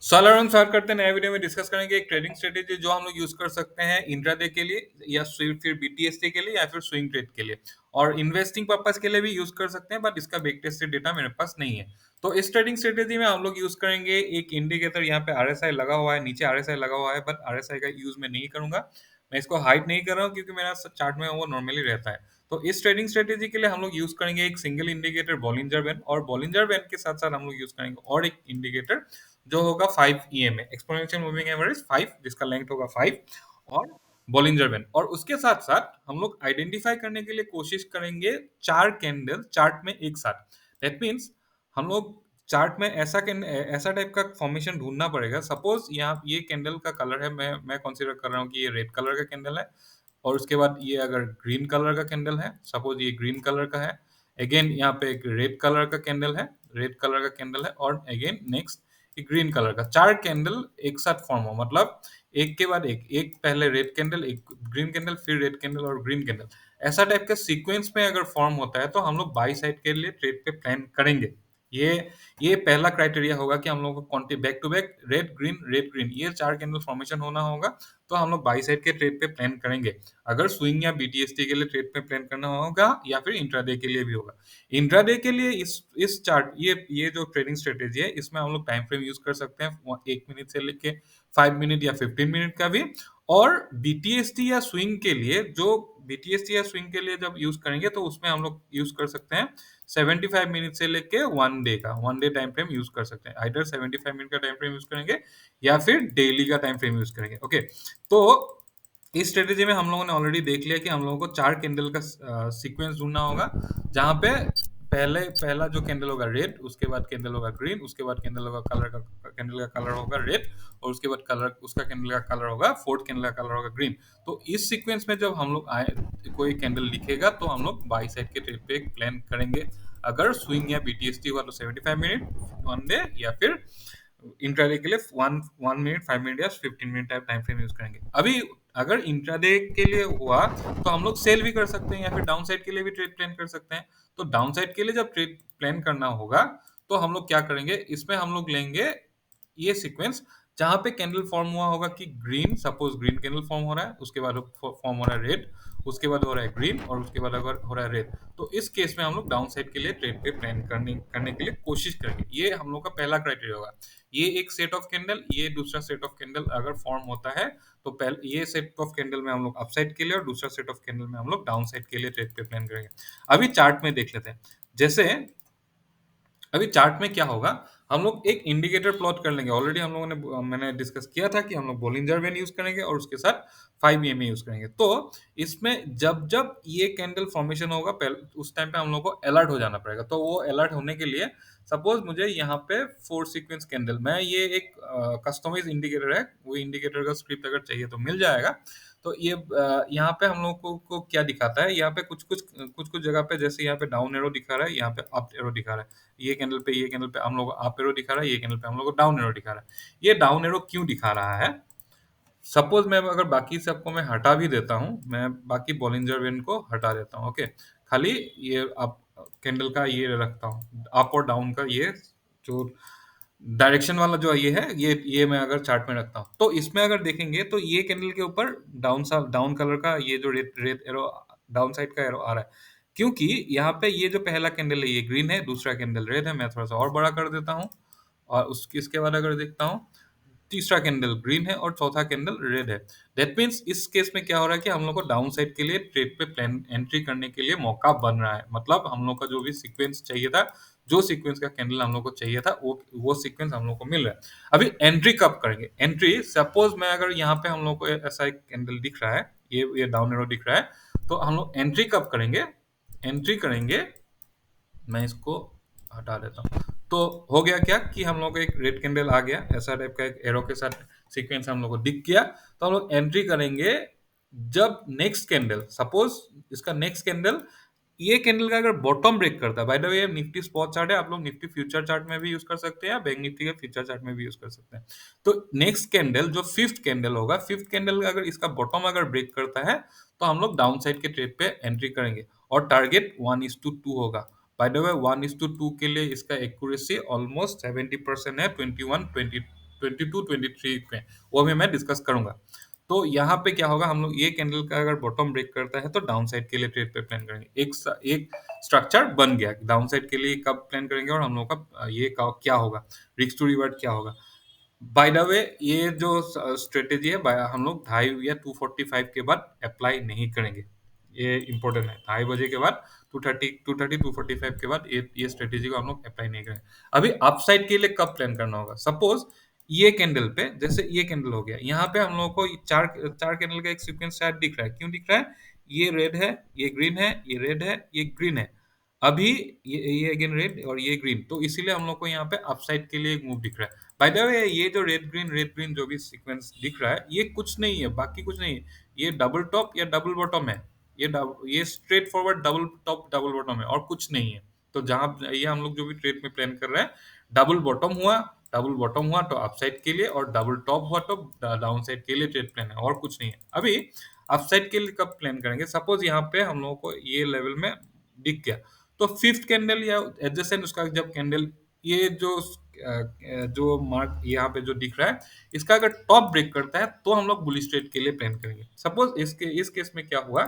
सालाराम start करते हैं। नए वीडियो में डिस्कस करेंगे एक ट्रेडिंग स्ट्रेटेजी जो हम लोग यूज कर सकते हैं इंट्राडे के लिए या फिर बीटीएसटी के लिए या फिर स्विंग ट्रेड के लिए और इन्वेस्टिंग पर्पस के लिए भी यूज कर सकते हैं, बट इसका बैक टेस्टेड डेटा मेरे पास नहीं है। तो इस ट्रेडिंग स्ट्रेटेजी में हम लोग यूज करेंगे एक इंडिकेटर। यहाँ पे आरएसआई लगा हुआ है, नीचे आरएसआई लगा हुआ है, बट आरएसआई का यूज मैं नहीं करूंगा। मैं इसको हाइड नहीं कर रहा हूँ क्योंकि मेरा चार्ट में वो नॉर्मली रहता है। तो इस ट्रेडिंग स्ट्रेटेजी के लिए हम लोग यूज करेंगे एक सिंगल इंडिकेटर बॉलिंजर बैंड, और बॉलिंजर बैंड के साथ साथ हम लोग यूज करेंगे और एक इंडिकेटर जो होगा 5 ईएमए एक्सपोनेंशियल मूविंग एवरेज 5, जिसका लेंथ होगा 5, और बॉलिंजर बैंड। और उसके साथ साथ हम लोग आइडेंटिफाई करने के लिए कोशिश करेंगे चार कैंडल चार्ट में एक साथ। दैट मीन्स हम लोग चार्ट में ऐसा टाइप का फॉर्मेशन ढूंढना पड़ेगा। सपोज यहाँ ये कैंडल का कलर है, मैं कंसीडर कर रहा हूँ कि ये रेड कलर का कैंडल है, और उसके बाद ये अगर ग्रीन कलर का कैंडल है, सपोज ये ग्रीन कलर का है, अगेन यहाँ पे एक रेड कलर का कैंडल है, रेड कलर का कैंडल है, और अगेन नेक्स्ट ग्रीन कलर का। चार कैंडल एक साथ फॉर्म हो, मतलब एक के बाद एक पहले रेड कैंडल, एक ग्रीन कैंडल, फिर रेड कैंडल और ग्रीन कैंडल, ऐसा टाइप का सीक्वेंस में अगर फॉर्म होता है तो हम लोग बाई साइड के लिए ट्रेड पे प्लान करेंगे। ये ये पहला क्राइटेरिया होगा कि हम लोग को back to back red green ये चार कैंडल फॉर्मेशन होना होगा, तो हम लोग बाई साइड के ट्रेड पे प्लान करेंगे। अगर स्विंग या बीटीएसटी के लिए ट्रेड पे प्लान करना होगा या फिर इंट्राडे के लिए भी होगा। इंट्राडे के लिए इस चार्ट ये जो ट्रेडिंग स्ट्रेटेजी है, इसमें हम लोग टाइम फ्रेम यूज कर सकते हैं 1 मिनट से लेके 5 मिनट या 15 मिनट का भी। और बीटीएसटी या स्विंग के लिए जब यूज करेंगे तो उसमें हम लोग यूज कर सकते हैं 75 मिनट से लेके 1 डे का 1 डे टाइम फ्रेम यूज कर सकते हैं। आइदर 75 मिनट का टाइम फ्रेम यूज करेंगे या फिर डेली का टाइम फ्रेम यूज करेंगे। ओके, तो इस स्ट्रेटेजी में हम लोगों ने ऑलरेडी देख लिया कि हम लोगों को चार कैंडल का सीक्वेंस ढूंढना होगा, जहां पे पहला जो कैंडल होगा रेड, उसके बाद कैंडल होगा ग्रीन, उसके बाद कैंडल का कलर होगा रेड, और उसके बाद उसका कैंडल का कलर होगा, फोर्थ कैंडल का कलर होगा ग्रीन। तो इस सीक्वेंस में जब हम लोग आए कोई कैंडल दिखेगा तो हम लोग बाई साइड के ट्रेड पे प्लान करेंगे। अगर स्विंग या बीटीएसटी हुआ तो 75 मिनट 1 डे, या फिर इंट्राडे के लिए 1 मिनट 5 मिनट या 15 मिनट टाइम फ्रेम यूज करेंगे। अभी अगर इंट्राडे के लिए हुआ तो हम लोग सेल भी कर सकते हैं या फिर डाउन साइड के लिए भी ट्रेड प्लान कर सकते हैं। तो डाउन साइड के लिए जब ट्रेड प्लान करना होगा तो हम लोग क्या करेंगे, इसमें हम लोग लेंगे ये सीक्वेंस जहां पे कैंडल फॉर्म हुआ होगा कि green, suppose green candle form हो रहा है, उसके बाद फॉर्म हो रहा है रेड, उसके बाद हो रहा है ग्रीन, और उसके बाद अगर हो रहा है रेड, तो इस केस में हम लोग डाउन साइड के लिए ट्रेड पे प्लान करने के लिए कोशिश करेंगे। ये हम लोग का पहला क्राइटेरिया होगा। ये एक सेट ऑफ कैंडल, ये दूसरा सेट ऑफ कैंडल अगर फॉर्म होता है तो पहले ये सेट ऑफ कैंडल में हम लोग अप साइड के लिए और दूसरा सेट ऑफ कैंडल में हम लोग डाउन साइड के लिए ट्रेड पे प्लान करेंगे। अभी चार्ट में देख लेते हैं। जैसे अभी चार्ट में क्या होगा, हम लोग एक इंडिकेटर प्लॉट कर लेंगे। ऑलरेडी हम लोगों ने मैंने डिस्कस किया था कि हम लोग बोलिंजर बैंड यूज करेंगे और उसके साथ 5 ईएमए यूज करेंगे। तो इसमें जब जब ये कैंडल फॉर्मेशन होगा उस टाइम पे हम लोग को अलर्ट हो जाना पड़ेगा। तो वो अलर्ट होने के लिए सपोज मुझे यहाँ पे 4 सीक्वेंस कैंडल, मैं ये एक कस्टमाइज इंडिकेटर है, वो इंडिकेटर का स्क्रिप्ट अगर चाहिए तो मिल जाएगा। तो ये यहाँ पे हम लोग को क्या दिखाता है, यहाँ पे कुछ कुछ जगह पे जैसे यहाँ पे डाउन एरो दिखा रहा है, यहाँ पे अप एरो दिखा रहा है। ये कैंडल पे हम लोग को अप एरो दिखा रहा है, ये कैंडल पे हम लोग को डाउन एरो दिखा रहा है। ये डाउन एरो क्यों दिखा रहा है, सपोज मैं अगर बाकी सबको मैं हटा भी देता हूँ, मैं बाकी बॉलिंजर बैंड को हटा देता हूँ। ओके, खाली ये अप कैंडल का ये रखता हूँ, अप और डाउन का ये जो डायरेक्शन वाला जो ये मैं अगर चार्ट में रखता हूँ तो इसमें अगर देखेंगे तो ये कैंडल के ऊपर डाउन कलर का ये जो red red arrow, down side का एरो आ रहा है, क्योंकि यहाँ पे ये जो पहला कैंडल है ये ग्रीन है, दूसरा कैंडल रेड है। मैं थोड़ा सा और बड़ा कर देता हूँ, और उसके इसके बाद अगर देखता हूँ तीसरा कैंडल ग्रीन है और चौथा कैंडल रेड है। दैट मीन्स इस केस में क्या हो रहा है कि हम लोग को डाउन साइड के लिए ट्रेड पे प्लान एंट्री करने के लिए मौका बन रहा है। मतलब हम लोग का जो भी सीक्वेंस चाहिए था, जो सीक्वेंस का कैंडल हम लोग को चाहिए था, वो सीक्वेंस हम लोग को मिल रहा है। अभी एंट्री कब करेंगे, एंट्री सपोज मैं अगर यहाँ पे हम लोग को ऐसा एक कैंडल दिख रहा है, ये डाउन एरो दिख रहा है, तो हम लोग एंट्री कब करेंगे, एंट्री करेंगे, मैं इसको हटा देता हूँ। तो हो गया क्या कि हम लोग को एक रेड कैंडल आ गया, ऐसा टाइप का एक एरो के साथ सीक्वेंस हम लोग को दिख गया। तो हम लोग एंट्री करेंगे जब नेक्स्ट कैंडल, सपोज इसका नेक्स्ट कैंडल, ये कैंडल का अगर बॉटम ब्रेक करता है, by the way Nifty spot chart है, आप लोग निफ्टी फ्यूचर चार्ट में भी यूज कर सकते हैं या बैंक निफ्टी के फ्यूचर चार्ट में भी यूज कर सकते हैं। तो नेक्स्ट कैंडल जो फिफ्थ कैंडल होगा, फिफ्थ कैंडल अगर इसका बॉटम अगर ब्रेक करता है तो हम लोग डाउन साइड के ट्रेड पे एंट्री करेंगे, और टारगेट 1:2 होगा। बाय द वे 1:2 के लिए इसका एक्यूरेसी ऑलमोस्ट 70% है, 21 22 23 पे, वो भी मैं डिस्कस करूंगा। तो यहाँ पे क्या होगा, हम लोग ये कैंडल का अगर बॉटम ब्रेक करता है तो डाउन साइड के लिए ट्रेड पे प्लान करेंगे। एक स्ट्रक्चर बन गया, डाउन साइड के लिए कब प्लान करेंगे और हम लोग का क्या होगा, रिस्क टू रिवर्ट क्या होगा। बाय द वे, ये जो स्ट्रेटेजी है हम लोग 2:30 या 2:45 के बाद अप्लाई नहीं करेंगे। ये इंपॉर्टेंट है, 2:30 बजे के बाद, 2:45 के बाद ये स्ट्रेटेजी को हम लोग अप्लाई नहीं करेंगे। अभी अपसाइड के लिए कब प्लान करना होगा, सपोज ये कैंडल पे, जैसे ये कैंडल हो गया, यहाँ पे हम लोगों को चार चार कैंडल का एक सीक्वेंस शायद दिख रहा है। क्यों दिख रहा है? ये रेड है, ये ग्रीन है, ये रेड है, ये ग्रीन है। अभी ये अगेन रेड और ये ग्रीन, तो इसीलिए हम लोग को यहाँ पे अपसाइड के लिए एक मूव दिख रहा है। बाय द वे, ये जो रेड ग्रीन जो भी सीक्वेंस दिख रहा है, ये कुछ नहीं है, बाकी कुछ नहीं है। ये डबल टॉप या डबल बॉटम है। ये straight forward double top double bottom है और कुछ नहीं है। तो जहां ये हम लोग जो भी ट्रेड में प्लान कर रहे हैं, डबल बॉटम हुआ, डबल बॉटम हुआ तो अपसाइड के लिए, और डबल टॉप हुआ तो डाउन साइड के लिए ट्रेड प्लान है, और कुछ नहीं है। अभी अपसाइड के लिए कब प्लान करेंगे, सपोज यहाँ पे हम लोगों को ये लेवल में दिख गया, तो फिफ्थ कैंडल या एडजेसेंट उसका जब कैंडल, ये जो मार्क यहाँ पे जो दिख रहा है, इसका अगर टॉप ब्रेक करता है तो हम लोग बुलिश ट्रेड के लिए प्लान करेंगे। सपोज इस केस में क्या हुआ,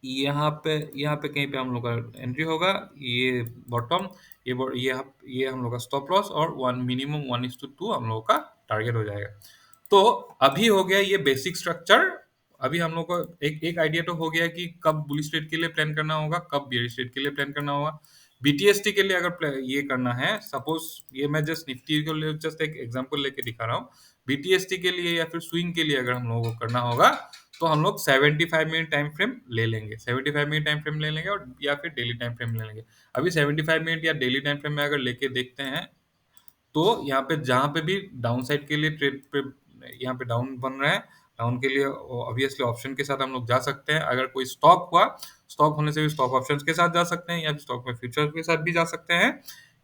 यहाँ पे कहीं पे हम लोग का एंट्री होगा, ये बॉटम, ये हम लोग का स्टॉप लॉस, और वन मिनिमम 1:2 हम लोग का टारगेट हो जाएगा। तो अभी हो गया ये बेसिक स्ट्रक्चर। अभी हम लोग को एक आइडिया तो हो गया कि कब बुलिश ट्रेड के लिए प्लान करना होगा, कब बेयरिश ट्रेड के लिए प्लान करना होगा। बीटीएसटी के लिए अगर ये करना है, सपोज ये मैं जस्ट निफ्टी को जस्ट एक एग्जांपल लेके दिखा रहा हूँ। बीटीएसटी के लिए या फिर स्विंग के लिए अगर हम लोगों को करना होगा, तो हम लोग 75 मिनट टाइम फ्रेम ले लेंगे, 75 मिनट टाइम फ्रेम ले लेंगे, और या फिर डेली टाइम फ्रेम ले लेंगे। अभी 75 मिनट या डेली टाइम फ्रेम में अगर लेके देखते हैं, तो यहाँ पे जहाँ पे भी डाउन साइड के लिए ट्रेड पे, यहाँ पे डाउन बन रहा है, डाउन के लिए ऑब्वियसली ऑप्शन के साथ हम लोग जा सकते हैं। अगर कोई स्टॉप हुआ, स्टॉप होने से भी स्टॉप ऑप्शंस के साथ जा सकते हैं, या फिर स्टॉक में फ्यूचर के साथ भी जा सकते हैं।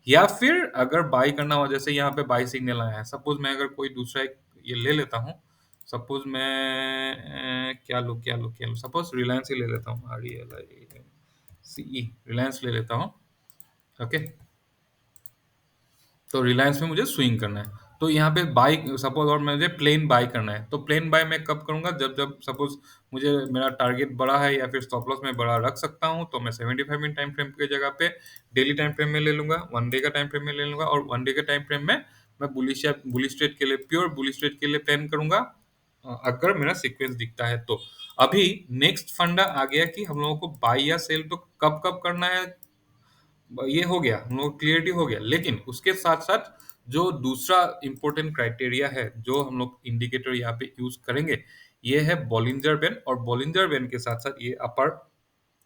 या फिर अगर बाई करना हो, जैसे यहाँ पे बाई सिग्नल आया है, सपोज मैं अगर कोई दूसरा एक ये ले लेता हूँ, सपोज मैं क्या लूँ, सपोज रिलायंस ही ले लेता हूँ, RELIANCE, रिलायंस ले लेता हूँ। ओके, तो रिलायंस में मुझे स्विंग करना है, तो यहाँ पे बाई सपोज, और मुझे प्लेन बाई करना है, तो प्लेन बाई मैं कब करूंगा, जब जब सपोज मुझे मेरा टारगेट बड़ा है या फिर स्टॉप लॉस में बड़ा रख सकता हूँ, तो मैं 75 मिनट टाइम फ्रेम की जगह पे डेली टाइम फ्रेम में ले लूंगा, 1 डे का टाइम फ्रेम में ले लूंगा, और 1 डे का टाइम फ्रेम में मैं बुलिश ट्रेड के लिए, प्योर बुलिश ट्रेड के लिए प्लान करूंगा, अगर मेरा सीक्वेंस दिखता है तो। अभी नेक्स्ट फंडा आ गया कि हम लोगों को बाई या सेल तो कब कब करना है, ये हो गया, हम लोग क्लियरिटी हो गया। लेकिन उसके साथ साथ जो दूसरा इंपॉर्टेंट क्राइटेरिया है, जो हम लोग इंडिकेटर यहाँ पे यूज करेंगे, ये है बॉलिंजर बैंड। और बॉलिंजर बैंड के साथ साथ ये अपर,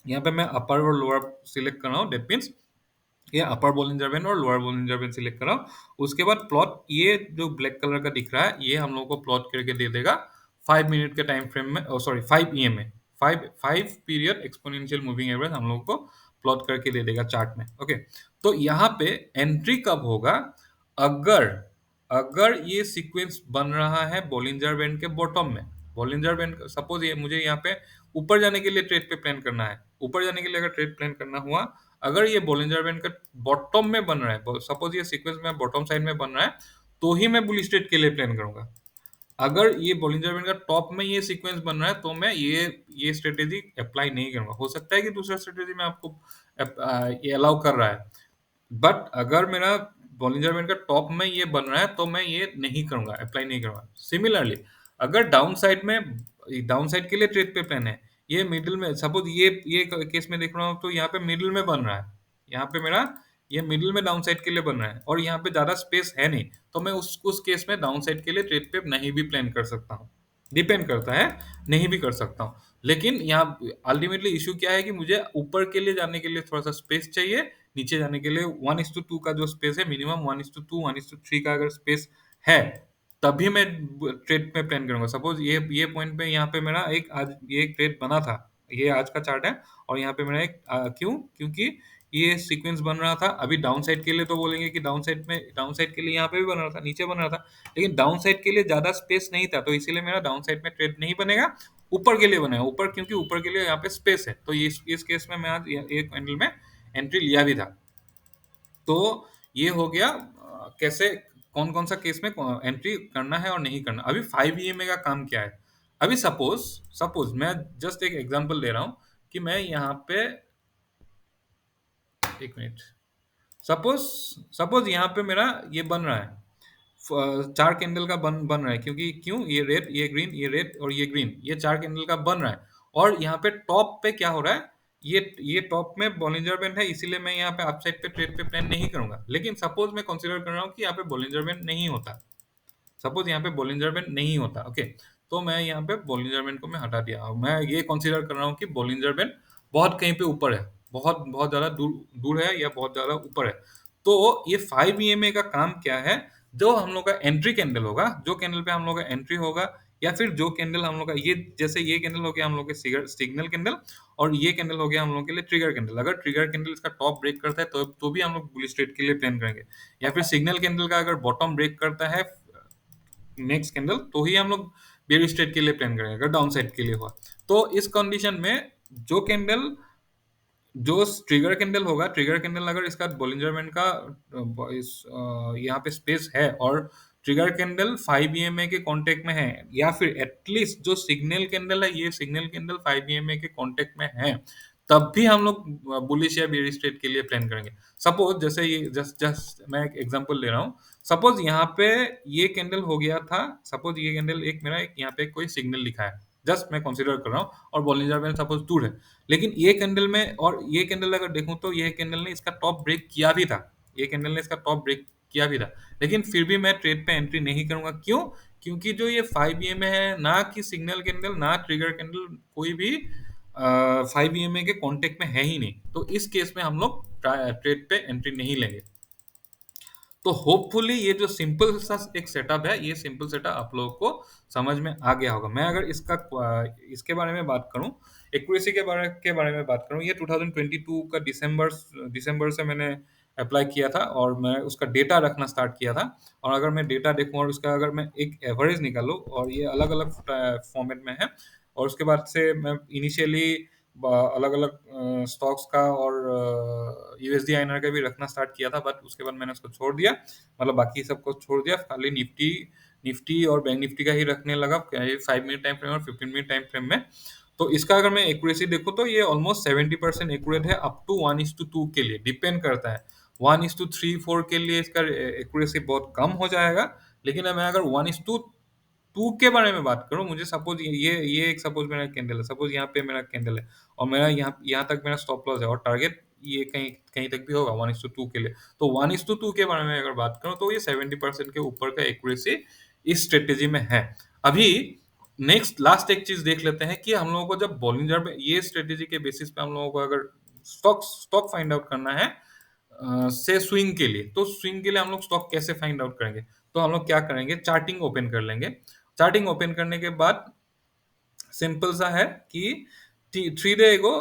यहाँ पे मैं अपर और लोअर सिलेक्ट कर रहा हूँ, दैट मीन्स ये अपर बॉलिंजर बैंड और लोअर बॉलिंजर बैंड सिलेक्ट कर रहा हूँ। उसके बाद प्लॉट, ये जो ब्लैक कलर का दिख रहा है, ये हम लोग को प्लॉट करके दे देगा 5 मिनट के टाइम फ्रेम में, सॉरी 5 EM में, 5 पीरियड एक्सपोनेंशियल मूविंग एवरेज हम लोग को प्लॉट करके दे देगा चार्ट में। ओके, तो यहाँ पे एंट्री कब होगा, अगर अगर ये सीक्वेंस बन रहा है बॉलिंजर बैंड के बॉटम में। बॉलिंजर बैंड, सपोज ये मुझे यहाँ पे ऊपर जाने के लिए ट्रेड पे प्लान करना है, ऊपर जाने के लिए अगर ट्रेड प्लान करना हुआ, अगर ये बॉलिंजर बैंड का बॉटम में बन रहा है, सपोज ये सीक्वेंस में बॉटम साइड में बन रहा है, तो ही मैं बुलिश ट्रेड के लिए प्लान करूंगा। अगर ये बॉलिंजर बैंड का टॉप में ये सीक्वेंस बन रहा है, तो मैं ये स्ट्रेटेजी अप्लाई नहीं करूंगा। हो सकता है कि दूसरा स्ट्रेटेजी में आपको ये अलाउ कर रहा है, बट अगर मेरा बॉलिंजर बैंड का टॉप में ये बन रहा है, तो मैं ये नहीं करूंगा, अप्लाई नहीं करूंगा। सिमिलरली, अगर डाउन साइड के लिए ट्रेड पे प्लान है, ये मिडिल में, सपोज ये केस में देख रहा हूँ, तो यहाँ पे मिडिल में बन रहा है, यहाँ पे मेरा ये मिडिल में डाउन साइड के लिए बन रहा है, और यहाँ पे ज्यादा स्पेस है नहीं, तो मैं उस केस में डाउन साइड के लिए ट्रेड पे नहीं भी प्लान कर सकता हूँ। डिपेंड करता है, नहीं भी कर सकता हूँ। लेकिन यहाँ अल्टीमेटली इशू क्या है कि मुझे ऊपर के लिए जाने के लिए थोड़ा सा स्पेस चाहिए, नीचे जाने के लिए 1:2 का जो स्पेस है, मिनिमम 1:2 1:3 का अगर स्पेस है, तभी मैं ट्रेड में प्लान करूंगा। सपोज ये पॉइंट पे, यहाँ पे मेरा ये एक ट्रेड बना था, ये आज का चार्ट है, और यहाँ पे मेरा क्यों, क्योंकि ये सीक्वेंस बन रहा था। अभी डाउन साइड के लिए तो बोलेंगे कि डाउन साइड के लिए यहाँ पे भी बन रहा था, नीचे बन रहा था, लेकिन डाउन साइड के लिए ज्यादा स्पेस नहीं था, तो इसीलिए मेरा डाउन साइड में ट्रेड नहीं बनेगा, ऊपर के लिए बनेगा। ऊपर, क्योंकि ऊपर के लिए यहाँ पे स्पेस है, तो इस केस में मैं आज एक कैंडल में एंट्री लिया भी था। तो ये हो गया कैसे कौन-कौन सा केस में एंट्री करना है और नहीं करना। अभी 5 ईएमए का काम क्या है? अभी सपोज़ सपोज़ मैं जस्ट एक एग्ज़ाम्पल दे रहा हूँ कि मैं यहाँ पे 1 मिनट। सपोज़ सपोज़ यहाँ पे मेरा ये बन रहा है। 4 कैंडल का बन रहा है, क्योंकि क्यों? ये रेड, ये ग्रीन, ये रेड और ये ग्रीन, ये 4 कैंडल का बन रहा है। और यहाँ पे टॉप पे क्या हो रहा है? ये टॉप में बॉलिंजर बैंड है, इसीलिए मैं यहाँ पे अपसाइड पे ट्रेड पे प्लान नहीं करूंगा। लेकिन सपोज मैं कंसीडर कर रहा हूँ कि यहाँ पे बॉलिंजर बैंड नहीं होता। सपोज यहाँ पे बॉलिंजर बैंड नहीं होता, ओके। तो मैं यहाँ पे बॉलिंजर बैंड को मैं हटा दिया और मैं ये कंसीडर कर रहा हूँ कि बॉलिंजर बैंड बहुत कहीं पे ऊपर है, बहुत बहुत ज्यादा दूर दूर है या बहुत ज्यादा ऊपर है। तो ये 5 ईएमए का काम क्या है? जो हम लोग का एंट्री कैंडल होगा, जो कैंडल पे हम लोग का एंट्री होगा, या फिर जो कैंडल हम लोग का ये, जैसे ये कैंडल हो गया हम लोग के सिग्नल कैंडल, और ये कैंडल हो गया हम लोग के लिए ट्रिगर कैंडल। अगर ट्रिगर कैंडल इसका टॉप ब्रेक करता है तो भी हम लोग बुलिश ट्रेड के लिए प्लान करेंगे। या फिर सिग्नल कैंडल का अगर बॉटम ब्रेक करता है नेक्स्ट कैंडल, तो ही हम लोग बेयर स्ट्रेट के लिए प्लान करेंगे अगर डाउन साइड के लिए हुआ। तो इस कंडीशन में जो कैंडल, जो ट्रिगर कैंडल होगा, ट्रिगर कैंडल अगर इसका बॉलिंजर बैंड का यहाँ पे स्पेस है और ट्रिगर कैंडल 5 ईएमए के कांटेक्ट में है, या फिर एटलीस्ट जो सिग्नल कैंडल है, ये सिग्नल कैंडल 5 ईएमए के कांटेक्ट में है, तब भी हम लोग बुलिश या बेयर स्ट्रेट के लिए प्लान करेंगे। सपोज जैसे ये जस्ट जस्ट मैं एक एग्जांपल ले रहा हूँ। सपोज यहाँ पे ये कैंडल हो गया था, सपोज ये कैंडल एक मेरा एक यहाँ पे कोई सिग्नल लिखा है, जस्ट मैं कंसीडर कर रहा हूँ, और बॉलिंजर बैंड सपोज दूर है। लेकिन ये कैंडल में, और ये कैंडल अगर देखूं तो ये कैंडल ने इसका टॉप ब्रेक किया भी था, ये कैंडल ने इसका टॉप ब्रेक किया भी था, लेकिन फिर भी मैं ट्रेड पे एंट्री नहीं करूंगा। क्यों? क्योंकि जो ये 5 ईएमए है, ना कि सिग्नल कैंडल ना ट्रिगर कैंडल कोई भी 5 ईएमए के कांटेक्ट में है ही नहीं। तो इस केस में हम लोग ट्रेड पे एंट्री नहीं लेंगे। तो होपफुली ये जो सिंपल सा एक सेटअप है, ये सिंपल सेटअप आप लोगों को समझ में आ गया होगा। मैं अगर इसके बारे में बात करूं, एक्यूरेसी के बारे में बात करूं, ये 2022 का दिसंबर से मैंने अप्लाई किया था और मैं उसका डेटा रखना स्टार्ट किया था। और अगर मैं डेटा देखूं और उसका अगर मैं एक एवरेज निकालूं, और ये अलग अलग फॉर्मेट में है, और उसके बाद से मैं इनिशियली अलग अलग स्टॉक्स का और यूएसडी आईएनआर का भी रखना स्टार्ट किया था, बट उसके बाद मैंने उसको छोड़ दिया। मतलब बाकी सबको छोड़ दिया, खाली निफ्टी निफ्टी और बैंक निफ्टी का ही रखने लगा, 5 मिनट टाइम फ्रेम और 15 मिनट टाइम फ्रेम में। तो इसका अगर मैं एक्यूरेसी देखूं तो ये ऑलमोस्ट 70% एक्यूरेट है, अप टू 1:2 के लिए डिपेंड करता है। 1:3-4 के लिए इसका एक्यूरेसी बहुत कम हो जाएगा। लेकिन मैं अगर 1:2 के बारे में बात करूं, मुझे सपोज ये एक सपोज मेरा कैंडल है, सपोज यहाँ पे मेरा कैंडल है, और मेरा यहाँ यहाँ तक मेरा स्टॉप लॉस है, और टारगेट ये कहीं कहीं तक भी होगा 1:2 के लिए। तो 1:2 के बारे में अगर बात करूं तो ये 70% के ऊपर का एक्यूरेसी इस स्ट्रेटेजी में है। अभी नेक्स्ट लास्ट एक चीज देख लेते हैं कि हम लोगों को जब बॉलिंजर में ये स्ट्रेटेजी के बेसिस पे हम लोगों को अगर स्टॉक स्टॉक फाइंड आउट करना है, से स्विंग के लिए, तो स्विंग के लिए हम लोग स्टॉक कैसे फाइंड आउट करेंगे? तो हम लोग क्या करेंगे, चार्टिंग ओपन कर लेंगे। चार्टिंग ओपन करने के बाद सिंपल सा है कि 3 डे एगो,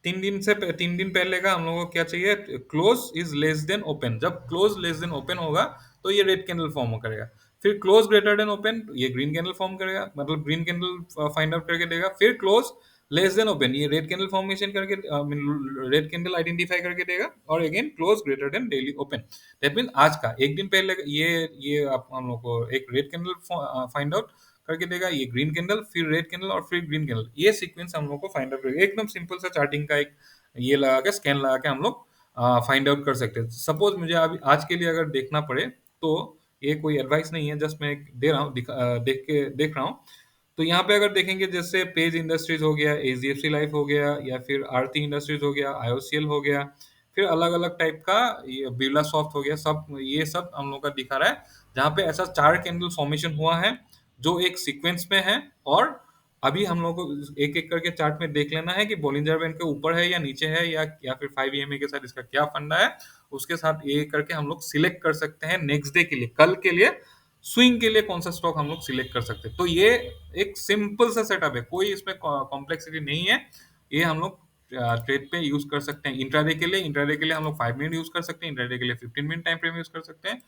3 दिन पहले का हम लोगों को क्या चाहिए, close is less than open. जब क्लोज लेस देन ओपन होगा तो ये रेड कैंडल फॉर्म करेगा। फिर क्लोज ग्रेटर देन ओपन, ये ग्रीन कैंडल फॉर्म करेगा, मतलब ग्रीन कैंडल फाइंड आउट करके देगा। फिर क्लोज लेस देन ओपन, ये रेड कैंडल फॉर्मेशन करके, रेड कैंडल आइडेंटिफाई करके देगा, और again close greater than daily open. That mean आज का एक दिन पहले ये आप हम लोग को एक रेड कैंडल फाइंड आउट करके देगा, ये ग्रीन कैंडल, फिर रेड कैंडल और फिर ग्रीन कैंडल। ये सीक्वेंस हम लोग को फाइंड आउट करेगा। एकदम सिंपल सा चार्टिंग का एक ये लगा के, स्कैन लगा के हम लोग फाइंड आउट कर सकते हैं। सपोज मुझे अभी आज के लिए अगर देखना पड़े, तो ये कोई एडवाइस नहीं है, जस्ट मैं दे रहा हूँ, देख रहा हूँ। तो यहाँ पे अगर देखेंगे, जैसे पेज इंडस्ट्रीज हो गया, एचडीएफसी लाइफ हो गया, या फिर आरती इंडस्ट्रीज हो गया, आईओसीएल हो गया, फिर अलग अलग टाइप का ये बिरला सॉफ्ट हो गया, सब ये सब हम लोग का दिखा रहा है, जहाँ पे ऐसा 4 कैंडल फॉर्मेशन हुआ है जो एक सीक्वेंस में है। और अभी हम लोग को एक एक करके चार्ट में देख लेना है कि बॉलिंजर बैंड के ऊपर है या नीचे है, या फिर 5 ईएमए के साथ इसका क्या फंडा है। उसके साथ ये करके हम लोग सिलेक्ट कर सकते हैं नेक्स्ट डे के लिए, कल के लिए स्विंग के लिए कौन सा स्टॉक हम लोग सिलेक्ट कर सकते हैं। तो ये एक सिंपल सा सेटअप है, कोई इसमें कॉम्प्लेक्सिटी नहीं है। ये हम लोग ट्रेड पे यूज कर सकते हैं। इंट्राडे के लिए हम लोग 5 मिनट यूज कर सकते हैं, इंट्राडे के लिए 15 मिनट टाइम फ्रेम यूज कर सकते हैं।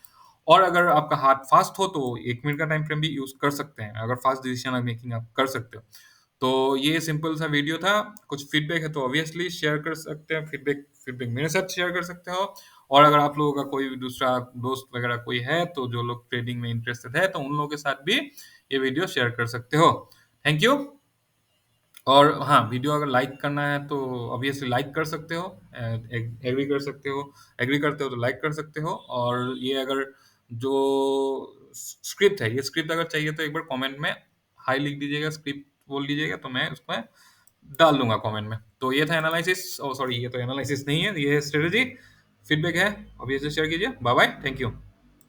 और अगर आपका हाथ फास्ट हो तो 1 मिनट का टाइम फ्रेम भी यूज कर सकते हैं, अगर फास्ट डिसीजन मेकिंग आप कर सकते हो। तो ये सिंपल सा वीडियो था। कुछ फीडबैक है तो ऑब्वियसली शेयर कर सकते हैं, फीडबैक फीडबैक मेरे साथ शेयर कर सकते हो। और अगर आप लोगों का कोई भी दूसरा दोस्त वगैरह कोई है तो जो लोग ट्रेडिंग में इंटरेस्टेड है तो उन लोगों के साथ भी ये वीडियो शेयर कर सकते हो। Thank you. और हाँ, वीडियो अगर लाइक करना है तो ऑब्वियसली लाइक कर सकते हो, एग्री कर सकते हो, एग्री करते हो तो लाइक कर सकते हो। और ये अगर जो स्क्रिप्ट है, ये स्क्रिप्ट अगर चाहिए तो एक बार कमेंट में हाई लिख दीजिएगा, स्क्रिप्ट बोल दीजिएगा तो मैं उसमें डाल दूंगा कमेंट में। तो ये था एनालिसिस, ओ सॉरी, ये तो एनालिसिस नहीं है, ये स्ट्रेटेजी फीडबैक है, ऑब्वियसली शेयर कीजिए। Bye bye, thank you.